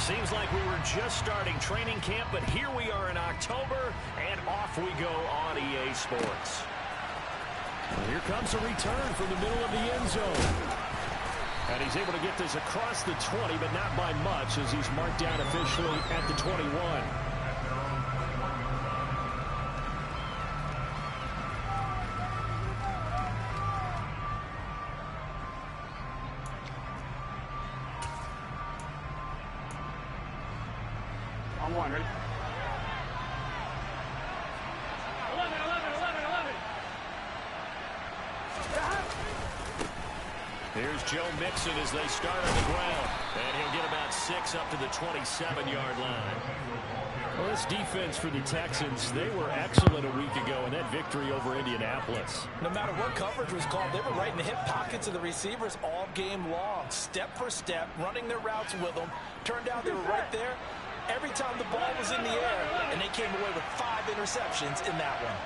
Seems like we were just starting training camp, but here we are in October, and off we go on EA Sports. Well, here comes a return from the middle of the end zone. And he's able to get this across the 20, but not by much, as he's marked down officially at the 21. Ready? 11. Here's Joe Mixon as they start on the ground. And he'll get about 6 up to the 27-yard line. Well, this defense for the Texans, they were excellent a week ago in that victory over Indianapolis. No matter what coverage was called, they were right in the hip pockets of the receivers all game long. Step for step, running their routes with them. Turned out they were right there every time the ball was in the air, and they came away with 5 interceptions in that one.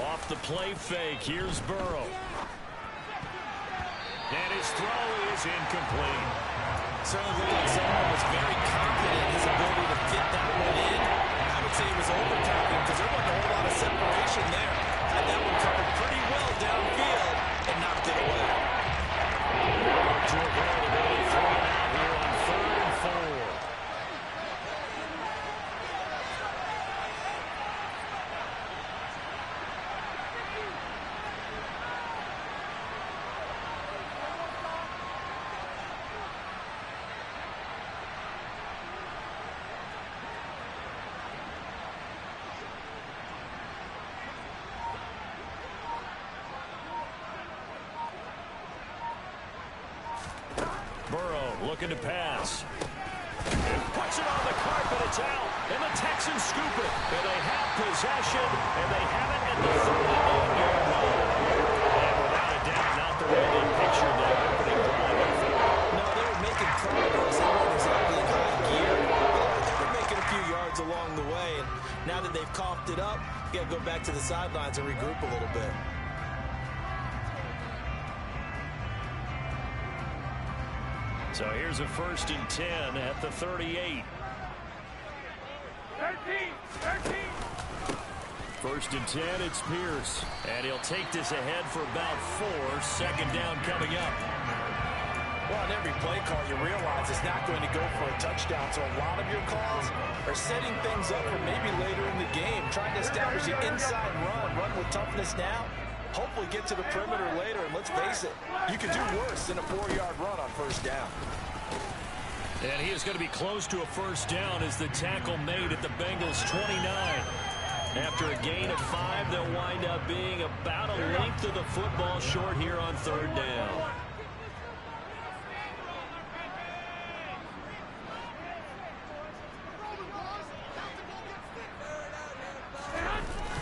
Off the play fake, here's Burrow. And his throw is incomplete. Certainly looked like someone was very confident in his ability to fit that one in. I would say he was overconfident because there wasn't a whole lot of separation there. Had that one covered pretty well downfield and knocked it away. To avoid a really throw out here on 3rd and 4. Burrow looking to pass. Puts it on the carpet, it's out. And the Texans scoop it. And they have possession, and they have it at the 38-yard line. And without a doubt, not the way they pictured that opening drive. No, they were making progress. They weren't exactly in high gear. But they were making a few yards along the way. And now that they've coughed it up, you got to go back to the sidelines and regroup a little bit. So here's a 1st and 10 at the 38. 13. 1st and 10, it's Pierce. And he'll take this ahead for about 4. 2nd down coming up. Well, on every play call, you realize it's not going to go for a touchdown. So a lot of your calls are setting things up for maybe later in the game, trying to establish the inside run with toughness now. Hopefully get to the perimeter later, and let's face it, you could do worse than a 4-yard run on 1st down. And he is going to be close to a 1st down as the tackle made at the Bengals' 29. After a gain of 5, they'll wind up being about a length of the football short here on 3rd down.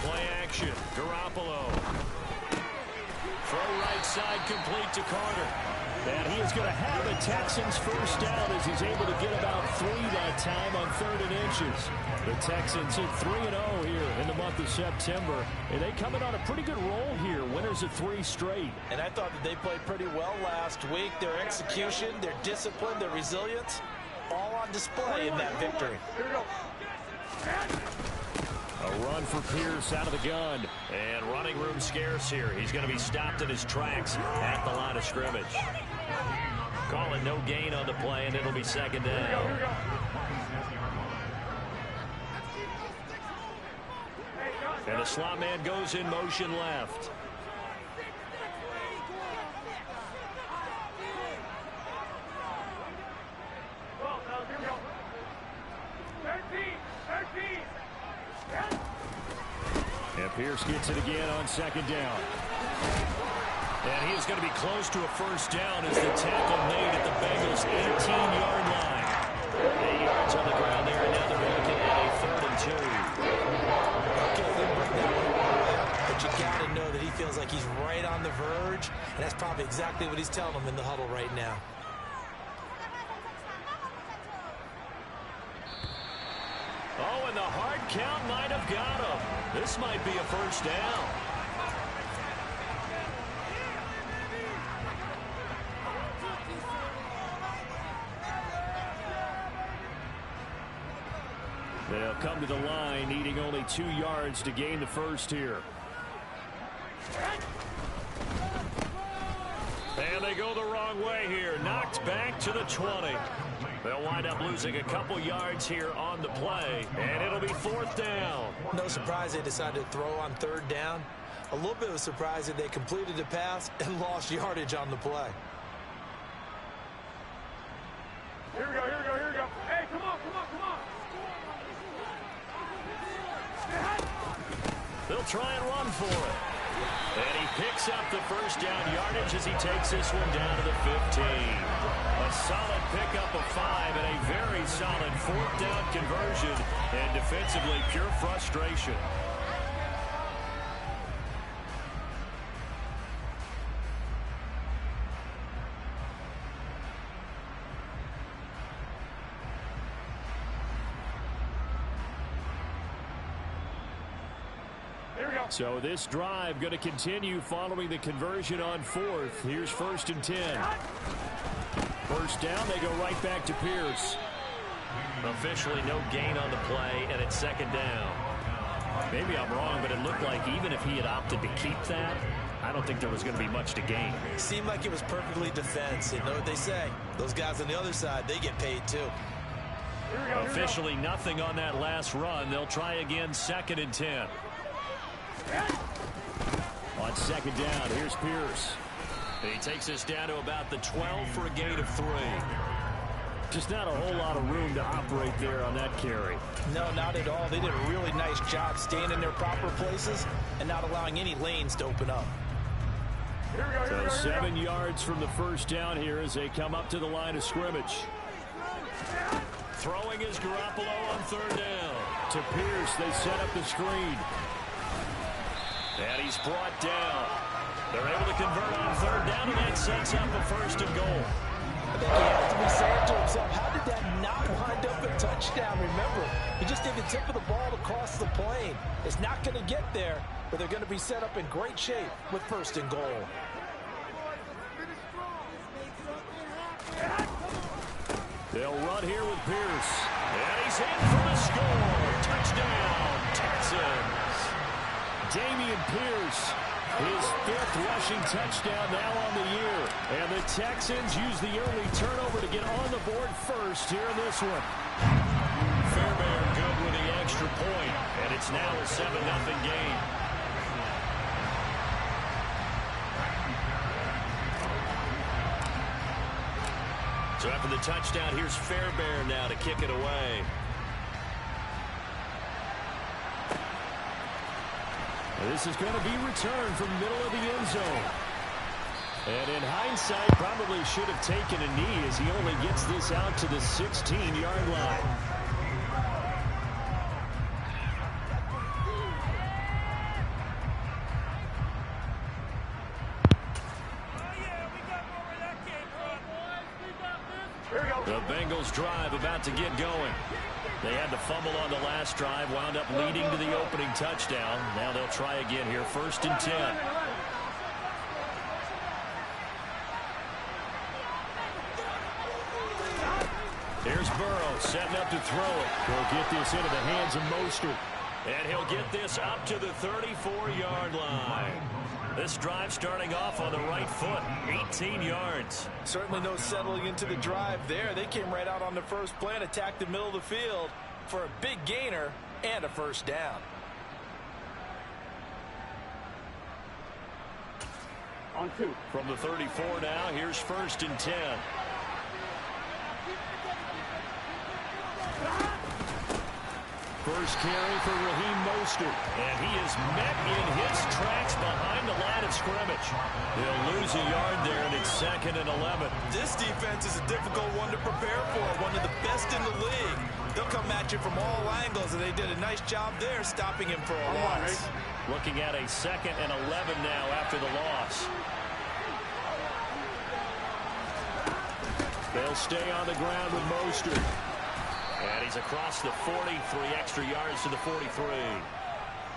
Play action, Garoppolo. Throw right side complete to Carter. And he is going to have a Texans 1st down as he's able to get about 3 that time on 3rd and inches. The Texans hit 3-0 here in the month of September. And they come in on a pretty good roll here. Winners of 3 straight. And I thought that they played pretty well last week. Their execution, their discipline, their resilience, all on display in that victory. Here we go. A run for Pierce out of the gun. And running room scarce here. He's going to be stopped in his tracks at the line of scrimmage. Calling no gain on the play, and it'll be 2nd down. And the slot man goes in motion left. And Pierce gets it again on 2nd down. And he is going to be close to a 1st down as the tackle made at the Bengals' 18-yard line. 8 yards on the ground there, and now they're looking at a 3rd and 2. Okay, they bring that one away, but you got to know that he feels like he's right on the verge, and that's probably exactly what he's telling them in the huddle right now. Oh, and the hard count might have got him. This might be a first down. They'll come to the line, needing only 2 yards to gain the first here. And they go the wrong way here. Knocked back to the 20. They'll wind up losing a couple yards here on the play, and it'll be 4th down. No surprise they decided to throw on 3rd down. A little bit of a surprise that they completed the pass and lost yardage on the play. Here we go, here we go, here we go. Hey, come on, come on, come on. They'll try and run for it. And he picks up the first down yardage as he takes this one down to the 15. A solid pickup of 5 and a very solid 4th down conversion. And defensively, pure frustration. So this drive going to continue following the conversion on 4th. Here's 1st and 10. First down, they go right back to Pierce. Officially no gain on the play, and it's 2nd down. Maybe I'm wrong, but it looked like even if he had opted to keep that, I don't think there was going to be much to gain. It seemed like it was perfectly defense. You know what they say. Those guys on the other side, they get paid too. Officially nothing on that last run. They'll try again 2nd and 10. On 2nd down, here's Pierce. He takes us down to about the 12 for a gain of 3. Just not a whole lot of room to operate there on that carry. No, not at all. They did a really nice job staying in their proper places and not allowing any lanes to open up. So 7 yards from the first down here as they come up to the line of scrimmage. Throwing is Garoppolo on 3rd down. To Pierce, they set up the screen. And he's brought down. They're able to convert on 3rd down, and that sets up a 1st and goal. I think he has to be saying to himself, how did that not wind up a touchdown? Remember, he just did the tip of the ball across the plane. It's not going to get there, but they're going to be set up in great shape with 1st and goal. They'll run here with Pierce. And he's in for the score. Touchdown, Texans. Dameon Pierce, his 5th rushing touchdown now on the year. And the Texans use the early turnover to get on the board first here in this one. Fairbairn good with the extra point, and it's now a 7-0 game. So after the touchdown, here's Fairbairn now to kick it away. This is going to be returned from middle of the end zone. And in hindsight, probably should have taken a knee as he only gets this out to the 16-yard line. The Bengals drive about to get going. They had the fumble on the last drive, wound up leading to the opening touchdown. Now they'll try again here, 1st and 10. Here's Burrow setting up to throw it. He'll get this into the hands of Mostert. And he'll get this up to the 34-yard line. This drive starting off on the right foot, 18 yards. Certainly no settling into the drive there. They came right out on the first play and attacked the middle of the field for a big gainer and a 1st down. On 2. From the 34 now, here's 1st and 10. First carry for Raheem Mostert. And he is met in his tracks behind the line of scrimmage. He'll lose a yard there, and it's 2nd and 11. This defense is a difficult one to prepare for, one of the best in the league. They'll come at you from all angles, and they did a nice job there stopping him for a loss. Looking at a 2nd and 11 now after the loss. They'll stay on the ground with Mostert. And he's across the 40, 3 extra yards to the 43.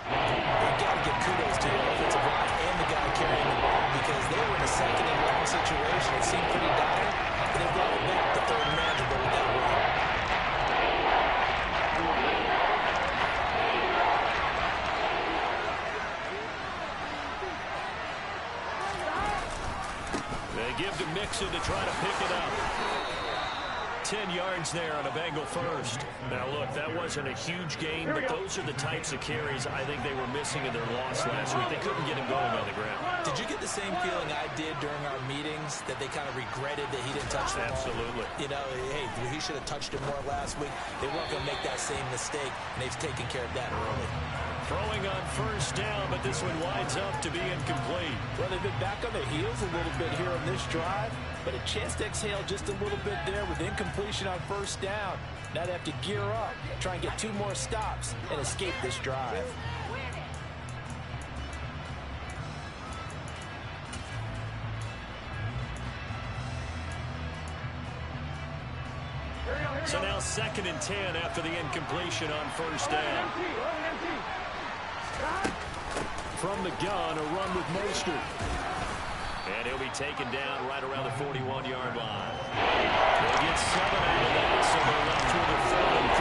You've got to give kudos to the offensive line and the guy carrying the ball because they were in a second and long situation. It seemed pretty dire, but they brought it back to third and manageable with that run. They give to Mixon to try to pick it up. 10 yards there on a Bengal first. Now, look, that wasn't a huge gain, but those are the types of carries I think they were missing in their loss last week. They couldn't get him going on the ground. Did you get the same feeling I did during our meetings, that they kind of regretted that he didn't touch the ball? Absolutely. You know, hey, he should have touched it more last week. They weren't going to make that same mistake, and they've taken care of that early. Throwing on first down, but this one winds up to be incomplete. Well, they've been back on their heels a little bit here on this drive, but a chance to exhale just a little bit there with incompletion on first down. Now they have to gear up, try and get 2 more stops, and escape this drive. So now 2nd and 10 after the incompletion on first down. From the gun, a run with Mostert. And he'll be taken down right around the 41-yard line. They get 7 out of that, so they're left with a 3rd and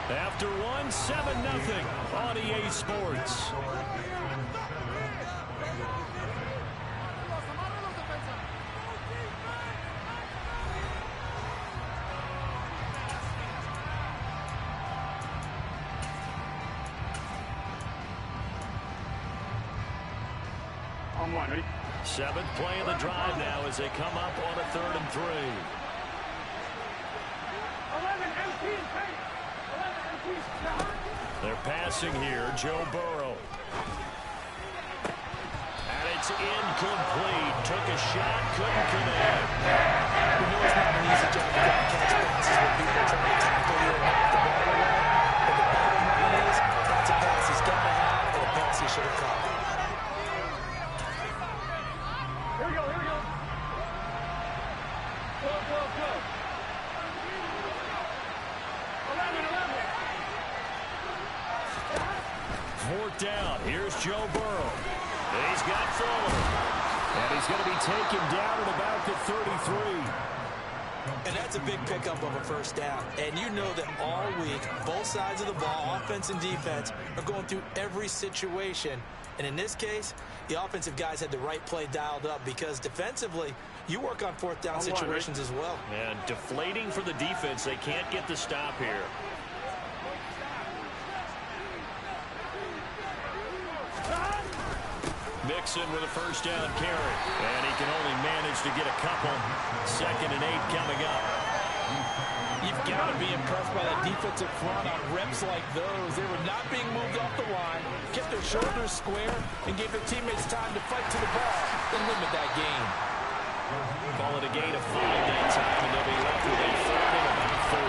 3. After one, 7-0 on EA Sports. Ready? 7th play of the drive now as they come up on a 3rd and 3. 11 MPs, hey! 11 MPs. They're passing here, Joe Burrow. And it's incomplete. Took a shot, couldn't connect. You know it's not an easy job to catch passes when people are trying to tackle you and knock the ball away. But the bottom line is, that's a pass he's got to have and a pass he should have caught. Here we go, here we go. Go, go, go. 11. 4th down. Here's Joe Burrow. He's got Fuller. And he's going to be taken down at about the 33. And that's a big pickup of a first down. And you know that all week, both sides of the ball, offense and defense, are going through every situation. And in this case, the offensive guys had the right play dialed up because defensively, you work on 4th down situations as well. And deflating for the defense. They can't get the stop here. Mixon with a first down carry. And he can only manage to get a couple. 2nd and 8 coming up. You've got to be impressed by that defensive front on reps like those. They were not being moved off the line, kept their shoulders square, and gave their teammates time to fight to the ball and limit that gain. Call it a gain of 5 that time, and they'll be left with a 3rd and about 4.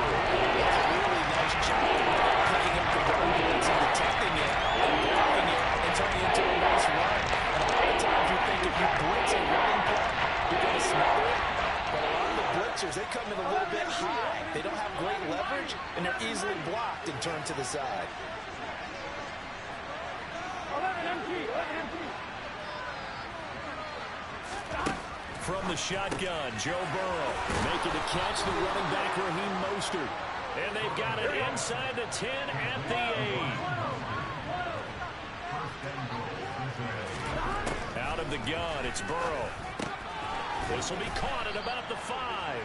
It's a really nice job of picking up the run blitz and detecting it, and blocking it, and turning it into a nice run. And a lot of times you think if you blitz a running play, you're going to smother it. But a lot of the blitzers, they come in a little bit high. They don't have great leverage, and they're easily blocked and turned to the side. 11 MT, 11 MT. From the shotgun, Joe Burrow making the catch, the running back Raheem Mostert. And they've got it inside the 10 at the 8. Out of the gun, it's Burrow. This will be caught at about the 5.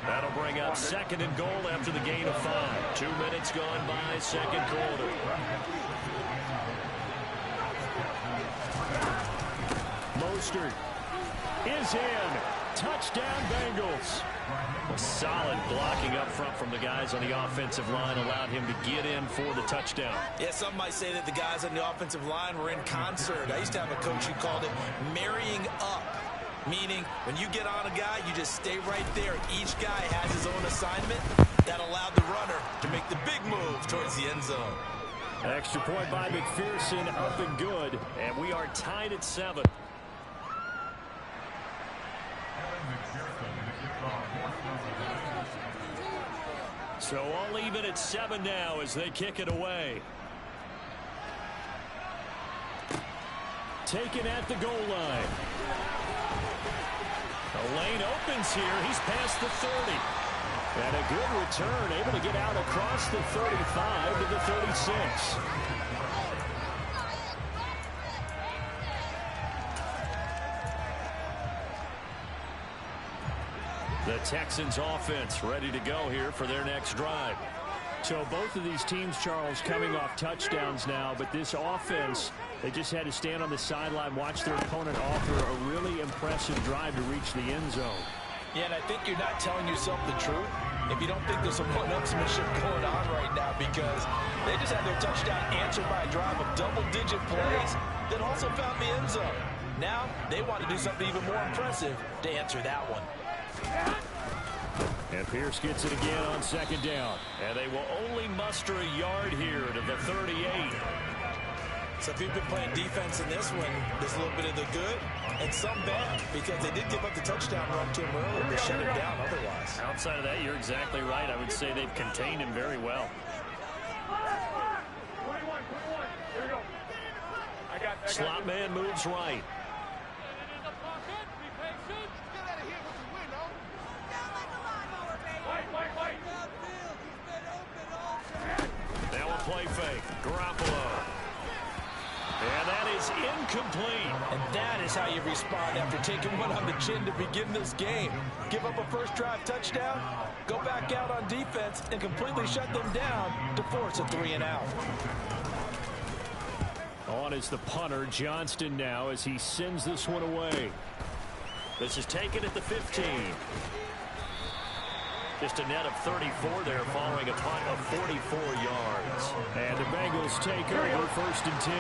That'll bring up 2nd and goal after the gain of 5. 2 minutes gone by, 2nd quarter. Mostert is in. Touchdown, Bengals. A solid blocking up front from the guys on the offensive line allowed him to get in for the touchdown. Yeah, some might say that the guys on the offensive line were in concert. I used to have a coach who called it marrying up, meaning when you get on a guy, you just stay right there. Each guy has his own assignment. That allowed the runner to make the big move towards the end zone. Extra point by McPherson, up and good, and we are tied at 7. So all even at 7 now as they kick it away. Taken at the goal line. The lane opens here. He's past the 30. And a good return, able to get out across the 35 to the 36. The Texans offense ready to go here for their next drive. So both of these teams, Charles, coming off touchdowns now, but this offense, they just had to stand on the sideline, watch their opponent offer a really impressive drive to reach the end zone. Yeah, and I think you're not telling yourself the truth if you don't think there's some one-upsmanship going on right now, because they just had their touchdown answered by a drive of double-digit plays that also found the end zone. Now they want to do something even more impressive to answer that one. And Pierce gets it again on second down. And they will only muster a yard here to the 38. So if you've been playing defense in this one, there's a little bit of the good and some bad, because they did give up the touchdown run to him earlier. They shut him down otherwise. Outside of that, you're exactly right. I would say they've contained him very well. 21. Here we go. I got Slot man moves right. Now a play fake. Garoppolo. And that is incomplete. And that is how you respond after taking one on the chin to begin this game. Give up a first drive touchdown, go back out on defense, and completely shut them down to force a 3-and-out. On is the punter, Johnston, now as he sends this one away. This is taken at the 15. Just a net of 34 there following a punt of 44 yards. And the Bengals take over 1st and 10.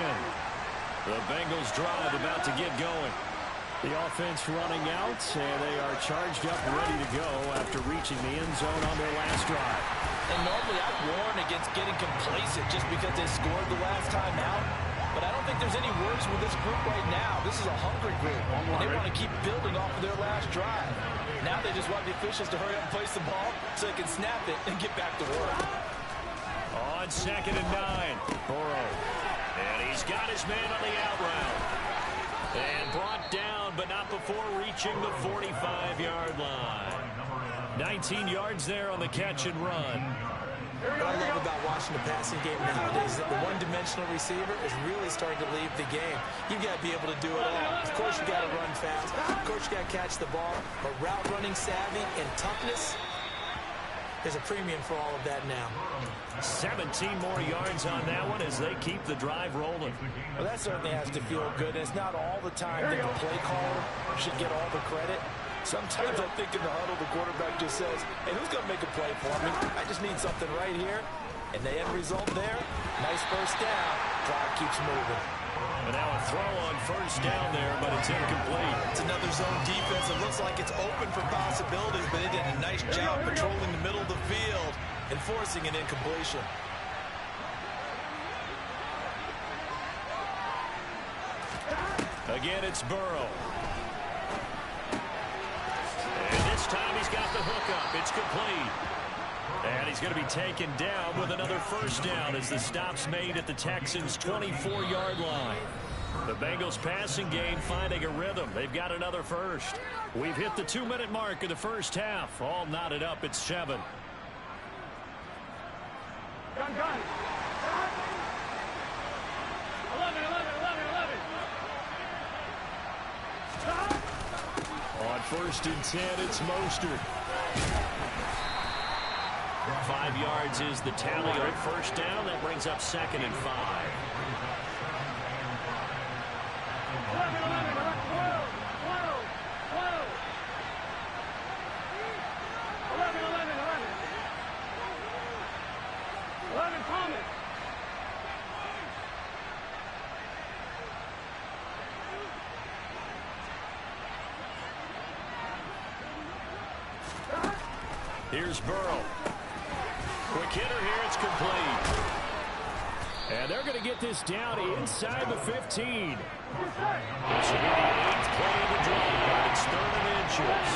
The Bengals drive about to get going. The offense running out, and they are charged up, ready to go after reaching the end zone on their last drive. And normally I'd warn against getting complacent just because they scored the last time out. But I don't think there's any worries with this group right now. This is a hungry group, and they want to keep building off of their last drive. Now they just want the officials to hurry up and place the ball so they can snap it and get back to work. On 2nd and 9, Burrow. And he's got his man on the out route. And brought down, but not before reaching the 45-yard line. 19 yards there on the catch and run. What I love about watching the passing game nowadays is that the one-dimensional receiver is really starting to leave the game. You've got to be able to do it all. Of course, you got to run fast. Of course, you got to catch the ball. But route running savvy and toughness, there's a premium for all of that now. 17 more yards on that one as they keep the drive rolling. Well, that certainly has to feel good. It's not all the time that the play caller should get all the credit. Sometimes I think in the huddle, the quarterback just says, hey, who's going to make a play for me? I just need something right here. And the end result there, nice first down. Drive keeps moving. And now a throw on 1st down there, but it's incomplete. It's another zone defense. It looks like it's open for possibilities, but they did a nice job patrolling the middle of the field and forcing an incompletion. Again, it's Burrow. And this time he's got the hook up. It's complete. And he's going to be taken down with another 1st down as the stop's made at the Texans' 24-yard line. The Bengals passing game finding a rhythm. They've got another first. We've hit the 2-minute mark of the first half. All knotted up at 7. Gun. 11. On 1st and 10, it's Mostert. 5 yards is the tally on 1st down. That brings up 2nd and 5. 11, Thomas. Here's Burrow. Quick hitter here. It's complete. And they're going to get this down inside the 15. This will be the 8th play of the drive. It's 3rd and inches.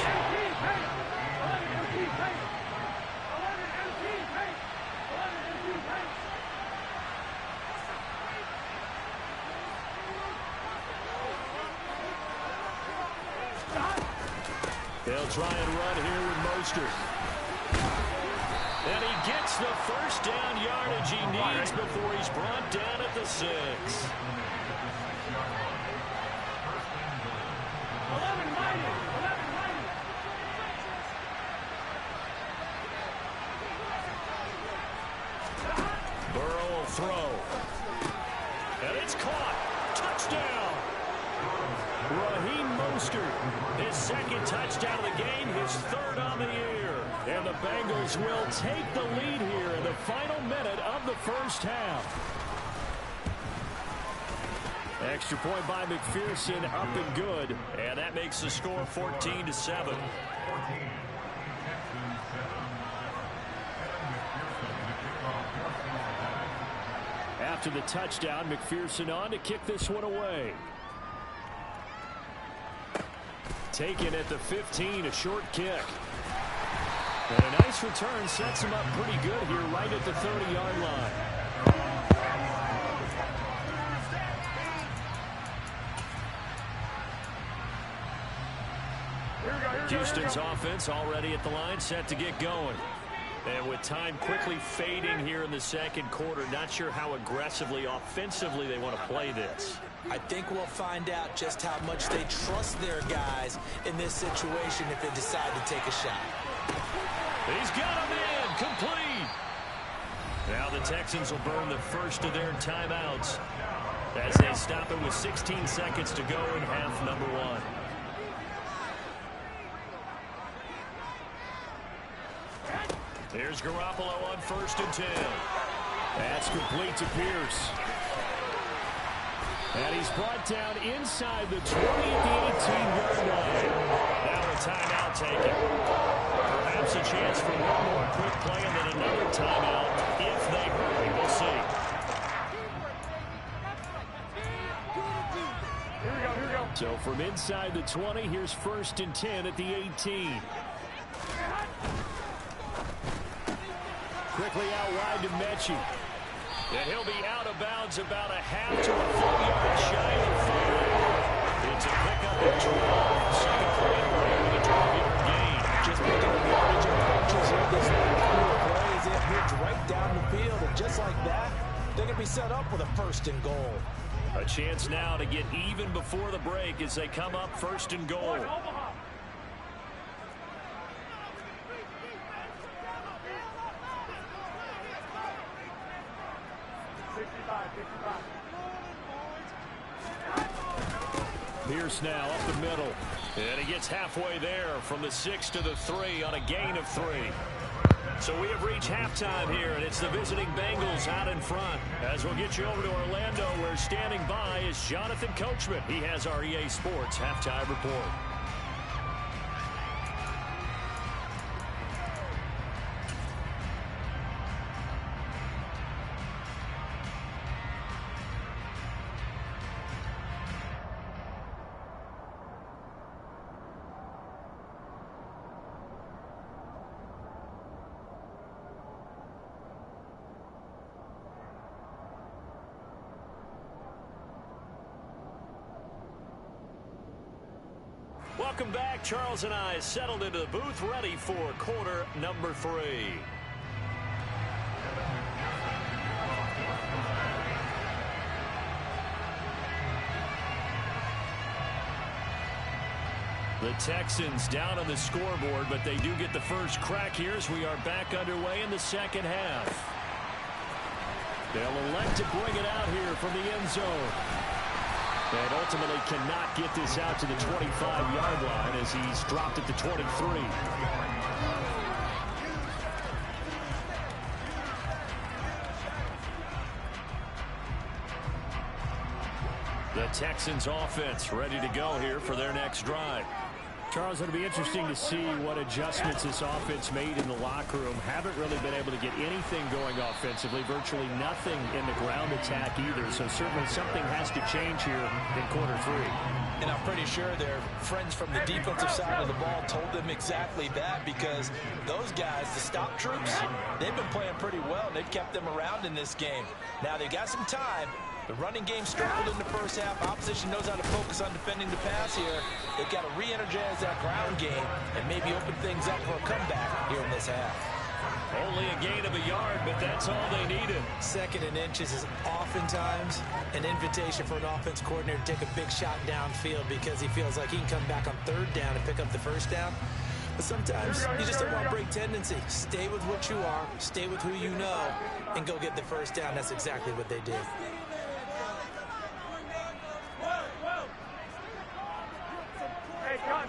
They'll try and run here with Mostert. And he gets the first down yardage he needs before he's brought down at the 6. Burrow will throw. And it's caught. Touchdown. Raheem Mostert, his second touchdown of the game, his third on the year. And the Bengals will take the lead here in the final minute of the first half. Extra point by McPherson, up and good. And that makes the score 14-7. After the touchdown, McPherson on to kick this one away. Taken at the 15, a short kick. And a nice return sets him up pretty good here right at the 30-yard line. Houston's offense already at the line, set to get going. And with time quickly fading here in the second quarter, not sure how aggressively, offensively they want to play this. I think we'll find out just how much they trust their guys in this situation if they decide to take a shot. He's got him in, complete. Now the Texans will burn the first of their timeouts as they stop it with 16 seconds to go in half number 1. Here's Garoppolo on 1st and 10. That's complete to Pierce. And he's brought down inside the 20 at the 18-yard line. Now a timeout taken. Perhaps a chance for one more quick play and then another timeout if they hurry. We'll see. Here we go. So from inside the 20, here's 1st and 10 at the 18. Quickly out wide to Mechie. And he'll be out of bounds about a half to a full yard shy of 5. It's a pickup at 12. Second play of the game with a 12-yard gain. Just picking up yardage and punches here. This plays it hits right down the field. And just like that, they're going to be set up with a 1st and goal. A chance now to get even before the break as they come up 1st and goal. Pierce now up the middle. And he gets halfway there from the 6 to the 3 on a gain of 3. So we have reached halftime here, and it's the visiting Bengals out in front. As we'll get you over to Orlando, where standing by is Jonathan Coachman. He has our EA Sports halftime report. Welcome back. Charles and I settled into the booth, ready for quarter number 3. The Texans down on the scoreboard, but they do get the first crack here as we are back underway in the second half. They'll elect to bring it out here from the end zone. And ultimately cannot get this out to the 25-yard line as he's dropped at the 23. The Texans offense ready to go here for their next drive. Charles, it'll be interesting to see what adjustments this offense made in the locker room. Haven't really been able to get anything going offensively, virtually nothing in the ground attack either. So certainly something has to change here in quarter 3. And I'm pretty sure their friends from the defensive side of the ball told them exactly that, because those guys, the stop troops, they've been playing pretty well. They've kept them around in this game. Now they've got some time, The running game struggled in the first half. Opposition knows how to focus on defending the pass here. They've got to re-energize that ground game and maybe open things up for a comeback here in this half. Only a gain of a yard, but that's all they needed. 2nd and inches is oftentimes an invitation for an offense coordinator to take a big shot downfield because he feels like he can come back on 3rd down and pick up the 1st down. But sometimes you just don't want to break tendency. Stay with what you are, stay with who you know, and go get the 1st down. That's exactly what they did. Hey, gun.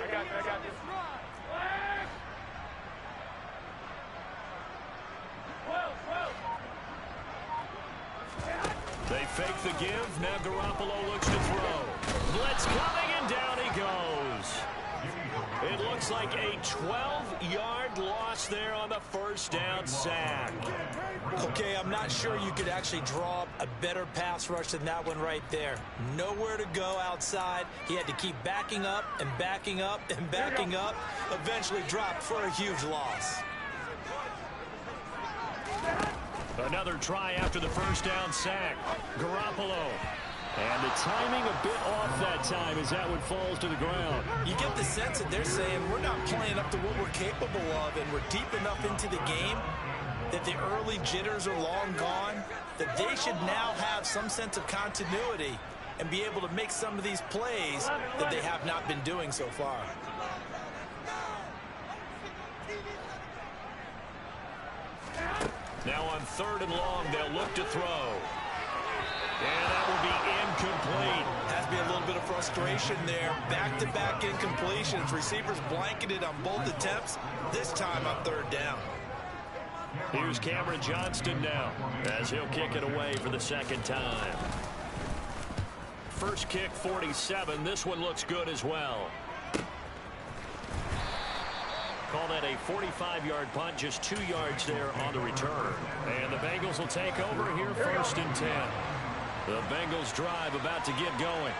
I got this. They fake the give. Now Garoppolo looks to throw. Blitz coming, and down he goes. It looks like a 12-yard loss there on the 1st down sack. Okay, I'm not sure you could actually draw up a better pass rush than that one right there. Nowhere to go outside. He had to keep backing up and backing up and backing up. Eventually dropped for a huge loss. Another try after the 1st down sack. Garoppolo. And the timing a bit off that time as that one falls to the ground. You get the sense that they're saying we're not playing up to what we're capable of, and we're deep enough into the game that the early jitters are long gone, that they should now have some sense of continuity and be able to make some of these plays that they have not been doing so far. Now on 3rd and long, they'll look to throw. And that will be incomplete. Has to be a little bit of frustration there. Back-to-back incompletions. Receivers blanketed on both attempts, this time on 3rd down. Here's Cameron Johnston now as he'll kick it away for the 2nd time. First kick, 47. This one looks good as well. Call that a 45-yard punt, just 2 yards there on the return. And the Bengals will take over here, 1st and 10. The Bengals drive about to get going.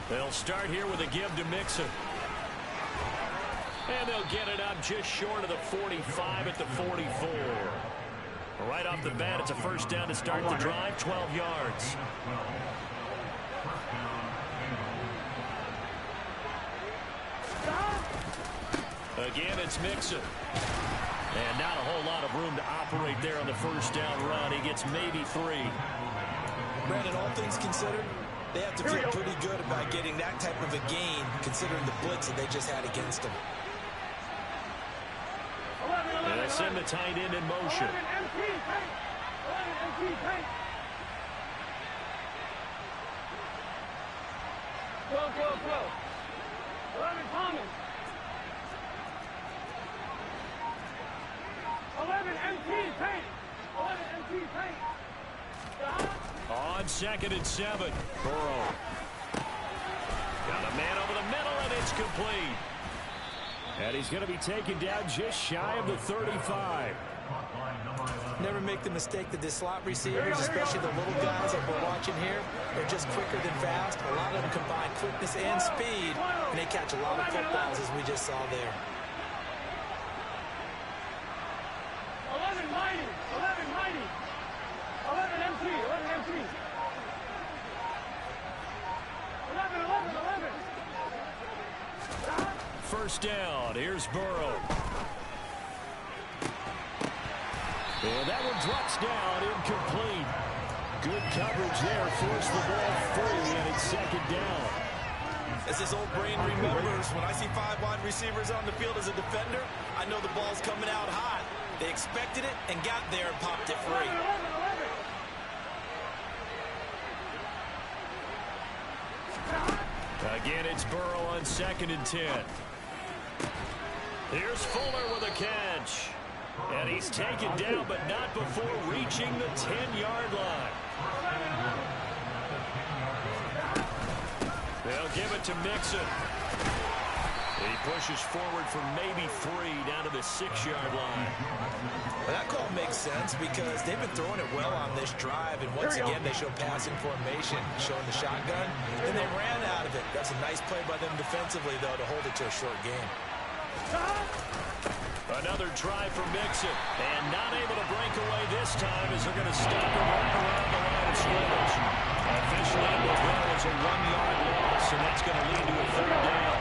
They'll start here with a give to Mixon. And they'll get it up just short of the 45 at the 44. Right off the bat, it's a 1st down to start the drive, 12 yards. Again, it's Mixon. And not a whole lot of room to operate there on the 1st down run. He gets maybe 3. Brandon, all things considered, they have to feel pretty good about getting that type of a gain, considering the blitz that they just had against them. And they send the tight end in motion. Go. 11 Thomas. 11 MT paint. 11 MT paint. On 2nd and 7. Burrow. Got a man over the middle, and it's complete. And he's going to be taken down just shy of the 35. Never make the mistake that the slot receivers, especially the little guys that we're watching here, are just quicker than fast. A lot of them combine quickness and speed, and they catch a lot of footballs, as we just saw there. 11 mighty. 11 mighty. 11 MT. 11 MT. 11. 1st down. Here's Burrow. And that one drops down, incomplete. Good coverage there, forced the ball free, and it's 2nd down. As this old brain remembers, when I see 5 wide receivers on the field as a defender, I know the ball's coming out hot. They expected it and got there and popped it free. Again, it's Burrow on 2nd and 10. Here's Fuller with a catch. And he's taken down, but not before reaching the 10-yard line. They'll give it to Mixon. He pushes forward for maybe 3 down to the 6-yard line. Well, that call makes sense because they've been throwing it well on this drive, and once again they show passing formation, showing the shotgun, and they ran out of it. That's a nice play by them defensively, though, to hold it to a short game. Another try for Mixon. And not able to break away this time as they're going to stop him right around the line of scrimmage. Officially, it will go as a 1-yard loss, and that's going to lead to a 3rd down.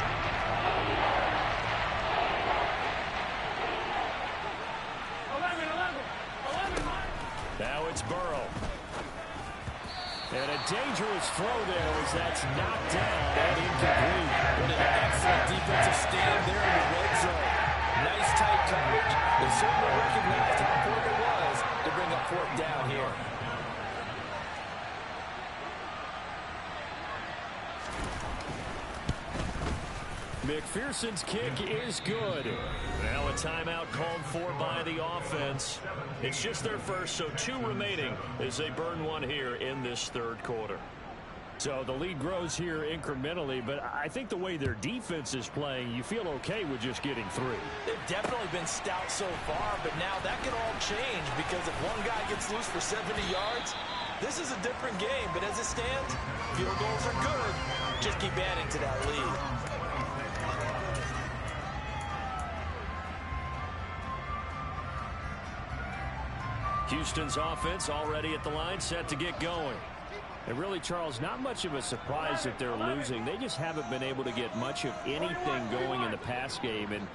Now it's Burrow. And a dangerous throw there as that's knocked down and incomplete. What an excellent defensive stand there in the red zone. Nice tight coverage. They certainly recognized how important it was to bring up 4th down here. McPherson's kick is good. Now a timeout called for by the offense. It's just their first, so 2 remaining as they burn 1 here in this 3rd quarter. So the lead grows here incrementally, but I think the way their defense is playing, you feel okay with just getting 3. They've definitely been stout so far, but now that could all change because if one guy gets loose for 70 yards, this is a different game. But as it stands, field goals are good. Just keep adding to that lead. Houston's offense already at the line, set to get going. And really, Charles, not much of a surprise that they're losing. They just haven't been able to get much of anything going in the pass game. And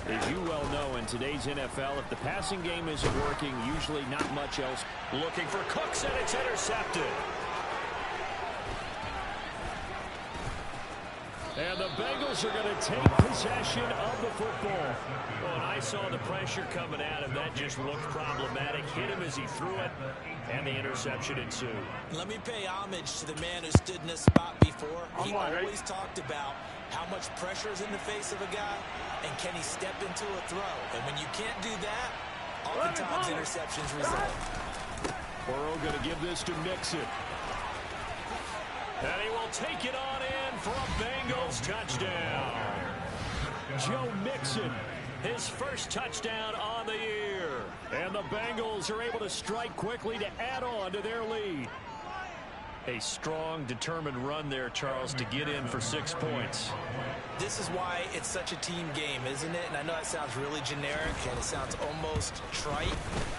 as you well know, in today's NFL, if the passing game isn't working, usually not much else. Looking for Cooks, and it's intercepted. And the Bengals are going to take possession of the football. Well, and I saw the pressure coming at him. That just looked problematic. Hit him as he threw it, and the interception ensued. Let me pay homage to the man who stood in this spot before. He always talked about how much pressure is in the face of a guy, and can he step into a throw. And when you can't do that, oftentimes interceptions result. Burrow going to give this to Mixon. And he will take it on in for a Bengals touchdown. Joe Mixon, his first touchdown on the year. And the Bengals are able to strike quickly to add on to their lead. A strong, determined run there, Charles, to get in for 6 points. This is why it's such a team game, isn't it? And I know it sounds really generic and it sounds almost trite,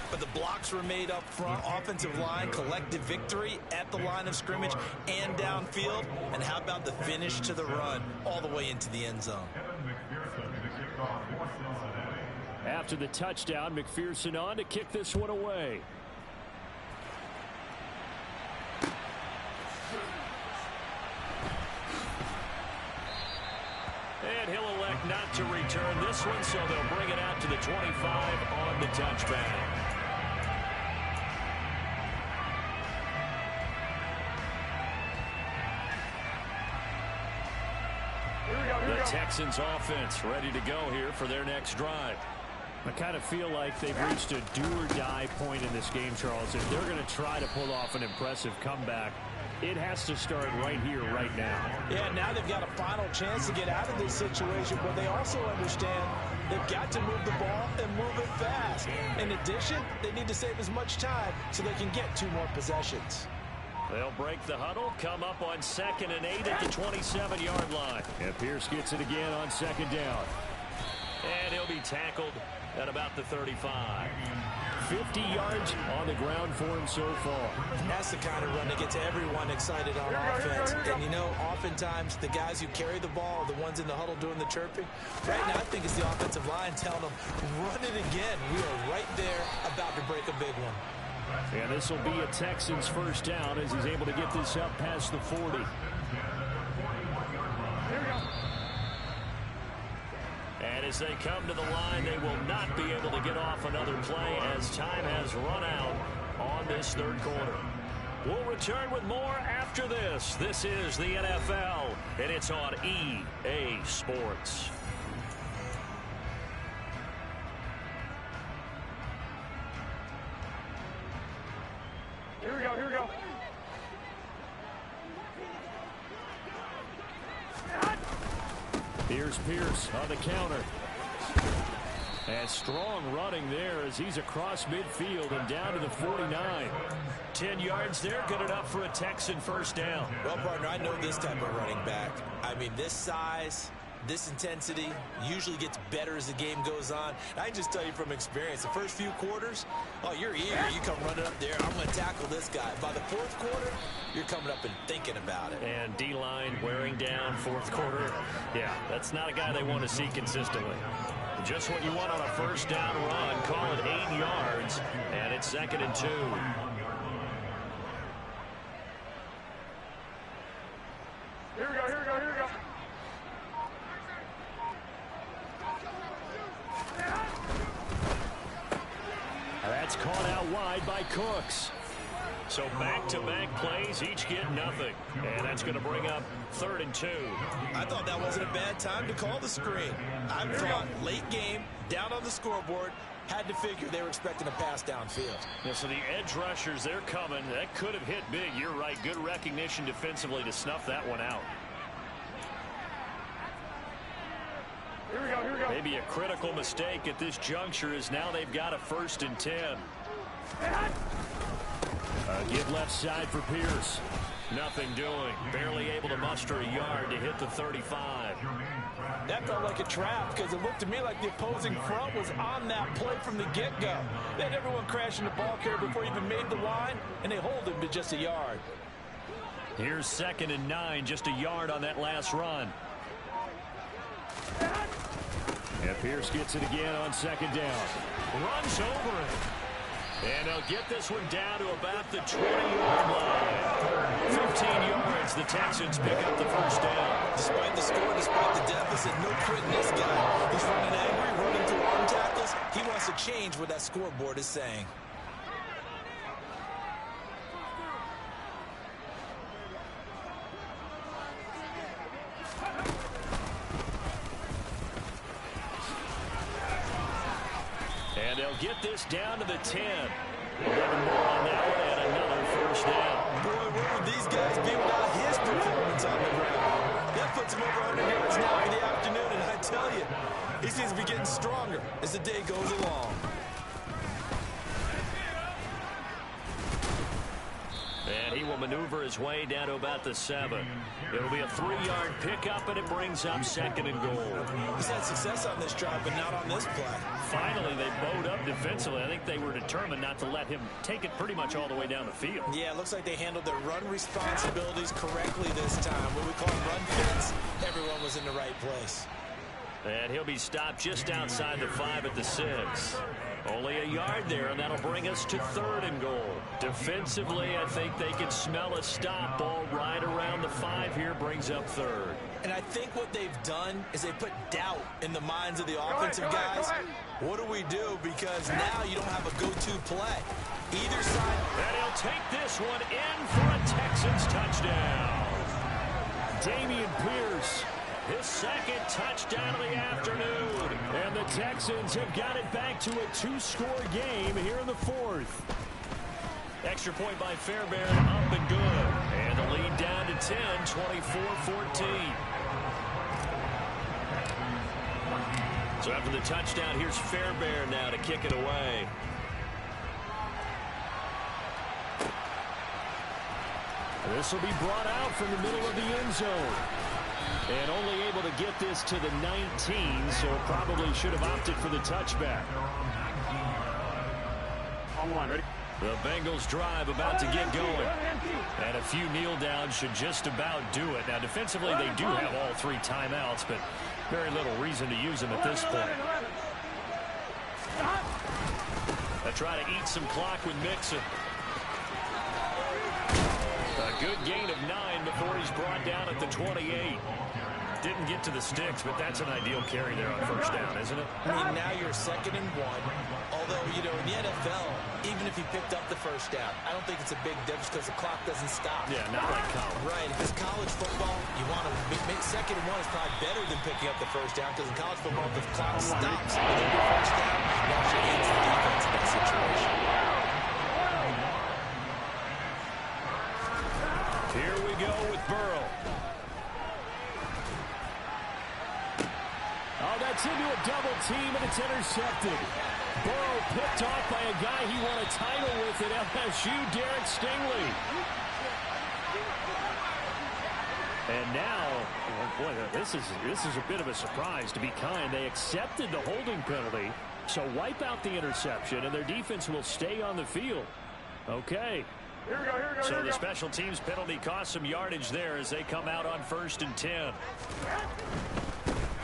but the blocks were made up front, offensive line, collective victory at the line of scrimmage and downfield. And how about the finish to the run all the way into the end zone? After the touchdown, McPherson on to kick this one away. And he'll elect not to return this one, so they'll bring it out to the 25 on the touchback. The Texans offense ready to go here for their next drive. I kind of feel like they've reached a do-or-die point in this game, Charles. If they're going to try to pull off an impressive comeback, it has to start right here, right now. Yeah, now they've got a final chance to get out of this situation, but they also understand they've got to move the ball and move it fast. In addition, they need to save as much time so they can get 2 more possessions. They'll break the huddle, come up on 2nd and 8 at the 27-yard line. And Pierce gets it again on 2nd down. And he'll be tackled at about the 35. 50 yards on the ground for him so far. That's the kind of run that gets everyone excited on offense. And, you know, oftentimes the guys who carry the ball are the ones in the huddle doing the chirping. Right now, I think it's the offensive line telling them, run it again. We are right there about to break a big one. And this will be a Texans first down as he's able to get this up past the 40. And as they come to the line, they will not be able to get off another play as time has run out on this 3rd quarter. We'll return with more after this. This is the NFL, and it's on EA Sports. Here we go, here we go. Here's Pierce on the counter. And strong running there as he's across midfield and down to the 49. 10 yards there, good enough for a Texan first down. Well, partner, I know this type of running back. I mean, this size, this intensity usually gets better as the game goes on. I can just tell you from experience, the first few quarters, oh, you're eager. You come running up there, I'm going to tackle this guy. By the fourth quarter, you're coming up and thinking about it. And D-line wearing down fourth quarter. Yeah, that's not a guy they want to see consistently. Just what you want on a first down run. Call it 8 yards, and it's 2nd and 2. Here we go, here we go, here we go. That's caught out wide by Cooks. So back-to-back plays, each get nothing. And that's going to bring up 3rd and 2. I thought that wasn't a bad time to call the screen. I thought late game, down on the scoreboard, had to figure they were expecting a pass downfield. Yeah, so the edge rushers, they're coming. That could have hit big. You're right. Good recognition defensively to snuff that one out. Here we go, here we go. Maybe a critical mistake at this juncture is now they've got a 1st and 10. Give left side for Pierce. Nothing doing. Barely able to muster a yard to hit the 35. That felt like a trap because it looked to me like the opposing front was on that play from the get-go. They had everyone crashing the ball carrier before he even made the line, and they hold him to just a yard. Here's 2nd and 9, just a yard on that last run. And Pierce gets it again on 2nd down. Runs over it. And they'll get this one down to about the 20-yard line. 15 yards, the Texans pick up the first down. Despite the score, despite the deficit, no quitting this guy. He's running angry, running through arm tackles. He wants to change what that scoreboard is saying. And they'll get this down to the 10. 11 more on that one and another first down. Boy, where would these guys be without his performance on the ground? That puts him over 100 yards now for the afternoon, and I tell you, he seems to be getting stronger as the day goes along. And he will maneuver his way down to about the 7. It'll be a 3-yard pickup, and it brings up 2nd and goal. He's had success on this drive, but not on this play. Finally, they bowed up defensively. I think they were determined not to let him take it pretty much all the way down the field. Yeah, it looks like they handled their run responsibilities correctly this time. What we call run fits, everyone was in the right place. And he'll be stopped just outside the 5 at the 6. Only a yard there, and that'll bring us to 3rd and goal. Defensively, I think they can smell a stop. Ball right around the 5 here, brings up 3rd. And I think what they've done is they put doubt in the minds of the offensive guys. What do we do? Because now you don't have a go-to play. Either side. And he'll take this one in for a Texans touchdown. Damian Pierce. His 2nd touchdown of the afternoon. And the Texans have got it back to a 2-score game here in the 4th. Extra point by Fairbairn, up and good. And the lead down to 10, 24-14. So after the touchdown, here's Fairbairn now to kick it away. This will be brought out from the middle of the end zone. And only able to get this to the 19, so probably should have opted for the touchback. Ready? The Bengals drive about to get going. And a few kneel downs should just about do it. Now, defensively, they do have all 3 timeouts, but very little reason to use them at this point. They try to eat some clock with Mixon. A good gain of 9 before he's brought down at the 28. Didn't get to the sticks, but that's an ideal carry there on first down, isn't it? I mean, now you're 2nd and 1. Although, you know, in the NFL, even if he picked up the first down, I don't think it's a big difference because the clock doesn't stop. Yeah, not like college. Right. If it's college football, you want to make 2nd and 1 is probably better than picking up the first down because in college football, the clock stops. You get your first down, now you against the defense in that situation. Here we go with Burrow. Oh, that's into a double team, and it's intercepted. Burrow picked off by a guy he won a title with at LSU, Derek Stingley. And now, oh boy, this is a bit of a surprise, to be kind. They accepted the holding penalty, so wipe out the interception, and their defense will stay on the field. Okay. Here we go, here we go, So here we the go. special teams penalty cost some yardage there as they come out on 1st and 10.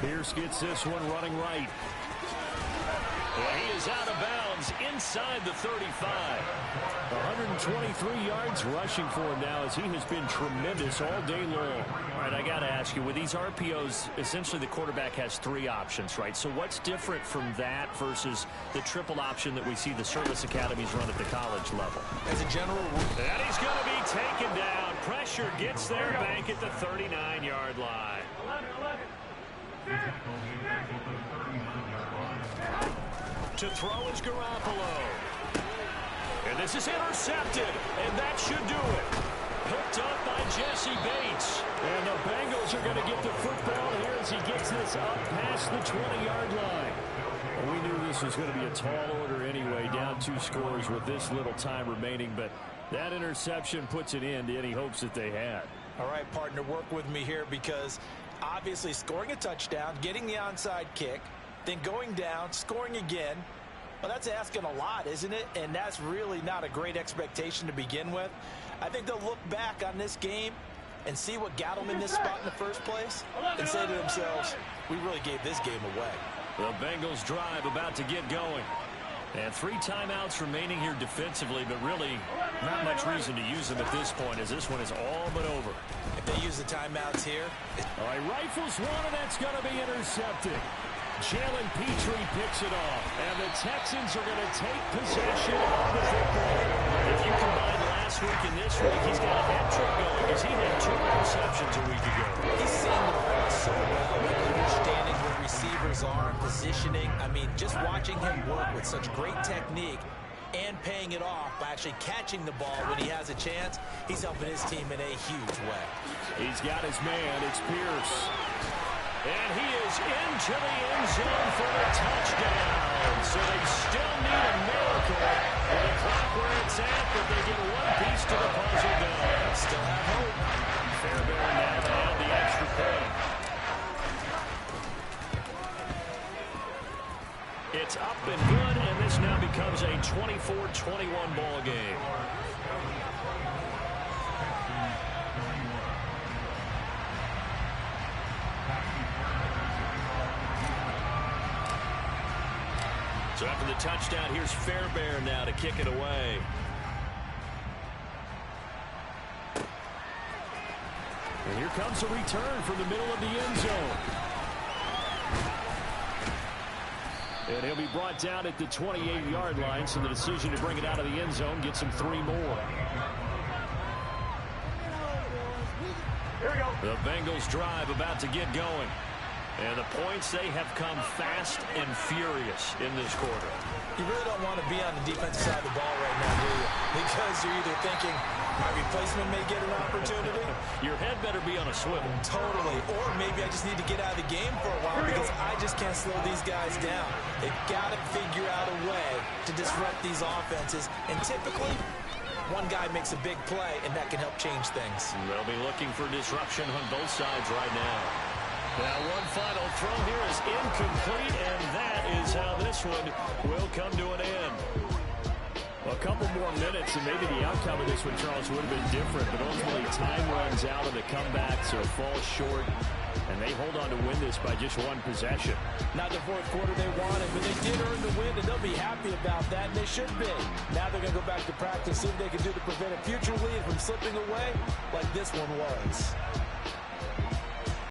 Pierce gets this one running right. Well, he is out of bounds inside the 35. 123 yards rushing for him now, as he has been tremendous all day long. All right, I got to ask you, with these RPOs, essentially the quarterback has 3 options, right? So what's different from that versus the triple option that we see the service academies run at the college level? As a general rule, And he's going to be taken down. Pressure gets there, bank at the 39-yard line. 11. To throw is Garoppolo. And this is intercepted, and that should do it. Picked up by Jesse Bates. And the Bengals are going to get the football here as he gets this up past the 20-yard line. Well, we knew this was going to be a tall order anyway, down 2 scores with this little time remaining, but that interception puts an end to any hopes that they had. all right, partner, work with me here, because obviously scoring a touchdown, getting the onside kick, then going down, scoring again. Well, that's asking a lot, isn't it? And that's really not a great expectation to begin with. I think they'll look back on this game and see what got them in this spot in the first place and say to themselves, we really gave this game away. The Bengals drive about to get going. And 3 timeouts remaining here defensively, but really not much reason to use them at this point, as this one is all but over. If they use the timeouts here, All right, rifles one, and that's going to be intercepted. Jalen Petrie picks it off, and the Texans are going to take possession of the football. If you combine last week and this week, he's got a hat trick going because he had 2 interceptions a week ago. he's seeing the ball so well, and understanding where receivers are, positioning. I mean, just watching him work with such great technique and paying it off by actually catching the ball when he has a chance, he's helping his team in a huge way. He's got his man. It's Pierce. And he is into the end zone for a touchdown. So they still need a miracle with the clock where it's at, but they get one piece to the puzzle done. Still have hope. Fairbairn now to add the extra point. It's up and good, and this now becomes a 24-21 ball game. So after the touchdown, here's Fairbairn now to kick it away. And here comes a return from the middle of the end zone. And he'll be brought down at the 28-yard line, so the decision to bring it out of the end zone gets him 3 more. Here we go. The Bengals drive about to get going. And the points, they have come fast and furious in this quarter. You really don't want to be on the defensive side of the ball right now, do you? Because you're either thinking, my replacement may get an opportunity. Your head better be on a swivel. Totally. Or maybe I just need to get out of the game for a while because I just can't slow these guys down. They've got to figure out a way to disrupt these offenses. And typically, one guy makes a big play, and that can help change things. They'll be looking for disruption on both sides right now. Now one final throw here is incomplete, and that is how this one will come to an end. A couple more minutes, and maybe the outcome of this one, Charles, would have been different. But ultimately, time runs out of the comeback, so it falls short. And they hold on to win this by just 1 possession. Not the fourth quarter they wanted, but they did earn the win, and they'll be happy about that, and they should be. Now they're going to go back to practice, see if they can do to prevent a future lead from slipping away like this one was.